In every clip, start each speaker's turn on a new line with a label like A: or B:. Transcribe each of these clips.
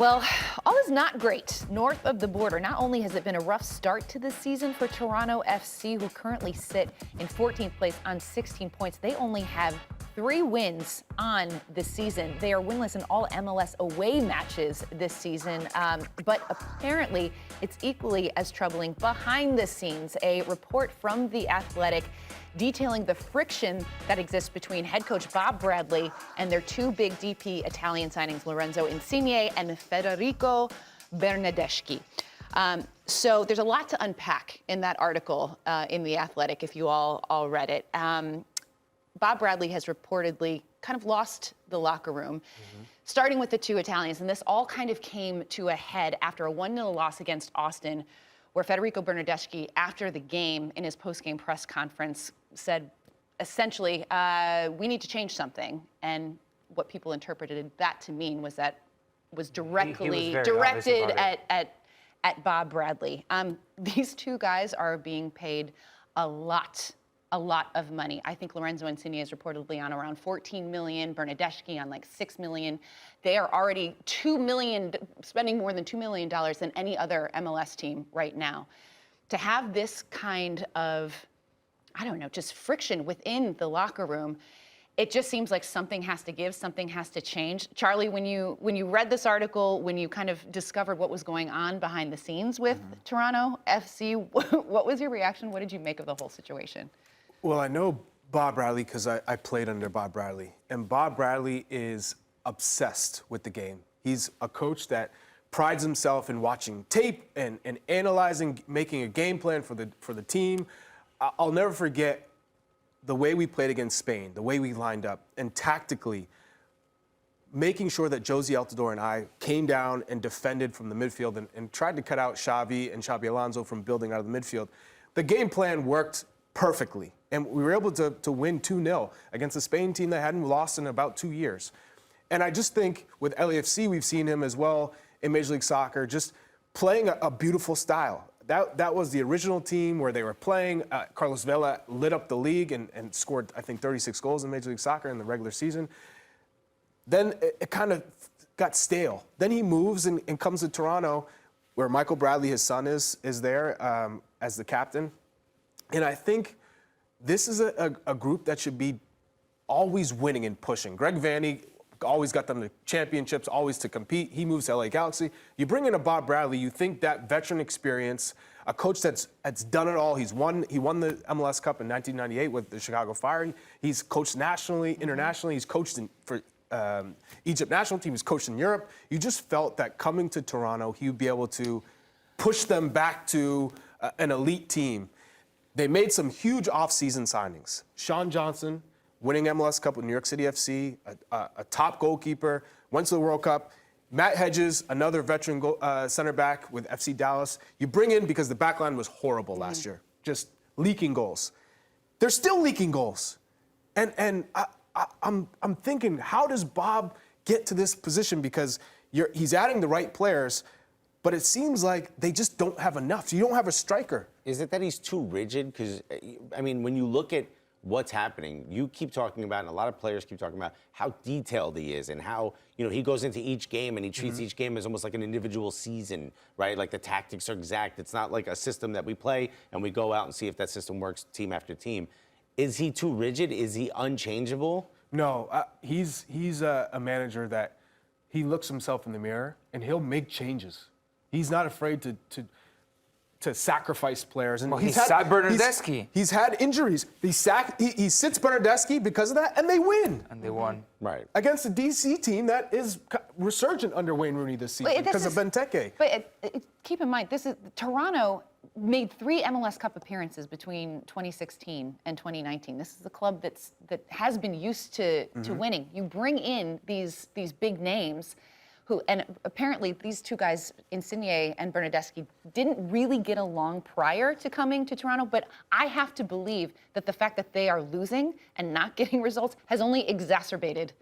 A: Well, all is not great north of the border. Not only has it been a rough start to the season for Toronto FC, who currently sit in 14th place on 16 points, they only have 3 wins on the season. They are winless in all MLS away matches this season, but apparently it's equally as troubling behind the scenes. A report from The Athletic detailing the friction that exists between head coach Bob Bradley and their 2 big DP Italian signings, Lorenzo Insigne and Federico Bernardeschi. So there's a lot to unpack in that article in The Athletic, if you all read it. Bob Bradley has reportedly kind of lost the locker room, starting with the 2 Italians. And this all kind of came to a head after a 1-0 loss against Austin, where Federico Bernardeschi, after the game, in his post-game press conference, said, essentially, we need to change something. And what people interpreted that to mean was that was directly directed at Bob Bradley. These 2 guys are being paid a lot of money. I think Lorenzo Insigne is reportedly on around $14 million, Bernardeschi on like $6 million. They are already spending more than $2 million than any other MLS team right now. To have this kind of, I don't know, just friction within the locker room, it just seems like something has to give, something has to change. Charlie, when you read this article, when you kind of discovered what was going on behind the scenes with Toronto FC, what was your reaction? What did you make of the whole situation?
B: Well, I know Bob Bradley because I played under Bob Bradley. And Bob Bradley is obsessed with the game. He's a coach that prides himself in watching tape and analyzing, making a game plan for the team. I'll never forget the way we played against Spain, the way we lined up, and tactically making sure that Josie Altidore and I came down and defended from the midfield and tried to cut out Xavi and Xabi Alonso from building out of the midfield. The game plan worked perfectly. And we were able to win 2-0 against a Spain team that hadn't lost in about 2 years. And I just think with LAFC, we've seen him as well in Major League Soccer, just playing a beautiful style. That was the original team where they were playing. Carlos Vela lit up the league and scored, I think, 36 goals in Major League Soccer in the regular season. Then it kind of got stale. Then he moves and comes to Toronto, where Michael Bradley, his son, is there as the captain. And I think this is a group that should be always winning and pushing. Greg Vanney always got them to championships, always to compete. He moves to LA Galaxy. You bring in a Bob Bradley, you think that veteran experience, a coach that's done it all. He won the MLS Cup in 1998 with the Chicago Fire. He's coached nationally, internationally. He's coached for Egypt national team. He's coached in Europe. You just felt that coming to Toronto, he would be able to push them back to an elite team. They made some huge off-season signings. Sean Johnson, winning MLS Cup with New York City FC, a top goalkeeper, went to the World Cup. Matt Hedges, another veteran center back with FC Dallas. You bring in because the back line was horrible last year, just leaking goals. They're still leaking goals. And I'm thinking, how does Bob get to this position? Because he's adding the right players, but it seems like they just don't have enough. You don't have a striker.
C: Is it that he's too rigid? Because, I mean, when you look at what's happening, you keep talking about, and a lot of players keep talking about, how detailed he is and how, he goes into each game and he treats each game as almost like an individual season, right? Like the tactics are exact. It's not like a system that we play and we go out and see if that system works team after team. Is he too rigid? Is he unchangeable?
B: No, he's a manager that he looks himself in the mirror and he'll make changes. He's not afraid to sacrifice players. And
D: he sat Bernardeschi.
B: He's had injuries. He sits Bernardeschi because of that, and they win.
D: And they won.
C: Right.
B: Against a DC team that is resurgent under Wayne Rooney this season because of Benteke.
A: But keep in mind, Toronto made 3 MLS Cup appearances between 2016 and 2019. This is a club that has been used to winning. You bring in these big names. And apparently these 2 guys, Insigne and Bernardeschi, didn't really get along prior to coming to Toronto, but I have to believe that the fact that they are losing and not getting results has only exacerbated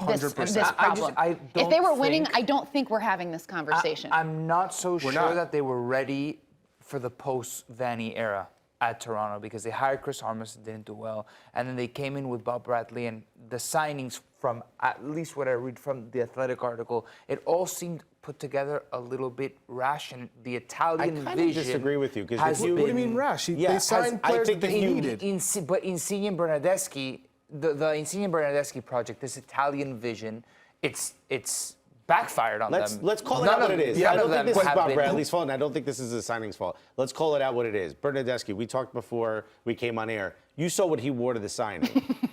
A: this problem. If they were winning, I don't think we're having this conversation.
D: I'm not so sure that they were ready for the post-Vanney era at Toronto because they hired Chris Armas, didn't do well, and then they came in with Bob Bradley, and the signings, from at least what I read from the Athletic article, it all seemed put together a little bit rash, and the Italian
C: I kind
D: vision.
C: of disagree with you, 'cause
D: has
C: if you-
B: What do you mean
D: been-
B: rash?
C: Yeah,
B: They signed players
C: think
B: that
C: that
B: they
C: you-
B: needed.
D: But Insigne and Bernardeschi, the Insigne and Bernardeschi project, this Italian vision, it's backfired on them.
C: Let's call it
D: None
C: out what
D: of-
C: it is.
D: none
C: I
D: of
C: don't think
D: them
C: this is
D: have
C: Bob
D: been-
C: Bradley's fault, and I don't think this is the signing's fault. Let's call it out what it is. Bernardeschi, we talked before we came on air. You saw what he wore to the signing.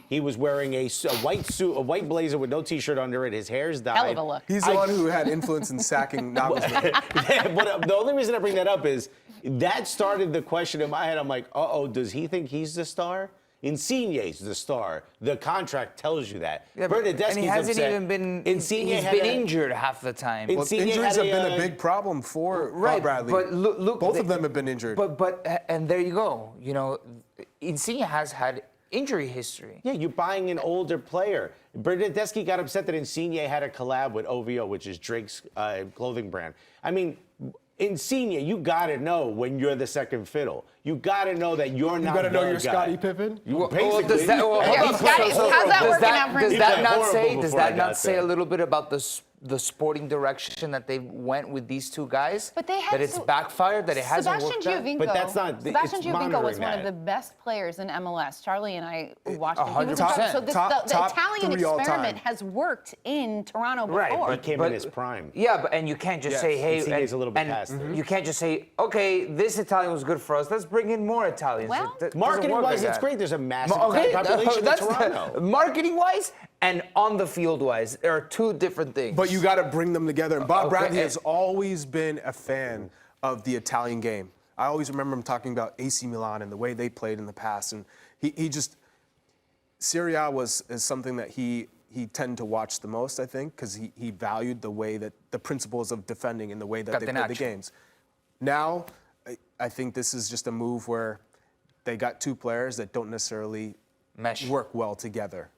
C: He was wearing a white suit, a white blazer with no T-shirt under it. His hair's dyed.
A: Hell of a look.
B: He's the one who had influence in sacking Nagelsmann.
C: But the only reason I bring that up is that started the question in my head. I'm like, uh-oh, does he think he's the star? Insigne's the star. The contract tells you that.
D: Yeah, but-
C: Bernardeschi's
D: and he hasn't
C: upset.
D: even been.
C: Insigne
D: He's
C: had
D: been
C: a-
D: injured half the time.
B: Well,
C: Insigne
B: injuries
C: had
B: have been
C: a,
B: a big problem for
D: Right,
B: Bob Bradley.
D: but look,
B: both
D: they-
B: of them have been injured.
D: But and there you go. You know, Insigne has had injury history.
C: Yeah, you're buying an older player. Bernardeschi got upset that Insigne had a collab with OVO, which is Drake's clothing brand. I mean, Insigne, you gotta know when you're the second fiddle. You gotta know that you're not.
B: you better know
C: the
B: you're
C: guy.
B: Scottie Pippen.
C: You
D: Well,
C: basically.
D: does that, well,
A: Yeah,
D: hold on.
A: Scotty, how's that working out for him?
D: Does
C: He
D: that
C: played
D: not
C: horrible
D: say? Does
C: before I
D: that
C: got
D: not say
C: there.
D: a little bit about the sporting direction that they went with these two guys?
A: But they had
D: that it's
A: so-
D: backfired. That it hasn't
A: Sebastian
D: worked out.
A: Giovinco.
C: But that's not-
A: Sebastian
C: it's
A: Giovinco was
C: monitoring
A: one of
C: that.
A: the best players in MLS. Charlie and I watched him. He was
D: 100%.
A: incredible. So this,
B: Top-
A: the
B: top
A: Italian
B: three all
A: experiment
B: time.
A: has worked in Toronto before.
D: Right,
C: He came in his prime.
D: Yeah, but and you can't just
B: Yes,
D: say, hey,
C: Insigne's
D: and,
C: a little bit
D: and
C: past it.
D: you can't just say, okay, this Italian was good for us. Let's bring in more Italians.
A: Well,
D: That doesn't
C: Marketing
D: work
C: wise,
D: like
C: it's
D: that.
C: great. There's a massive
D: Okay,
C: Italian population in Toronto.
D: marketing wise and on the field wise, there are two different things.
B: But you got to bring them together. And Bob
D: Okay.
B: Bradley has always been a fan of the Italian game. I always remember him talking about AC Milan and the way they played in the past. And he just Serie A is something that he tended to watch the most, I think, because he valued the way that the principles of defending and the way that they played the
D: Catenaccio.
B: games. Now, I think this is just a move where they got two players that don't necessarily
D: Mesh.
B: work well together.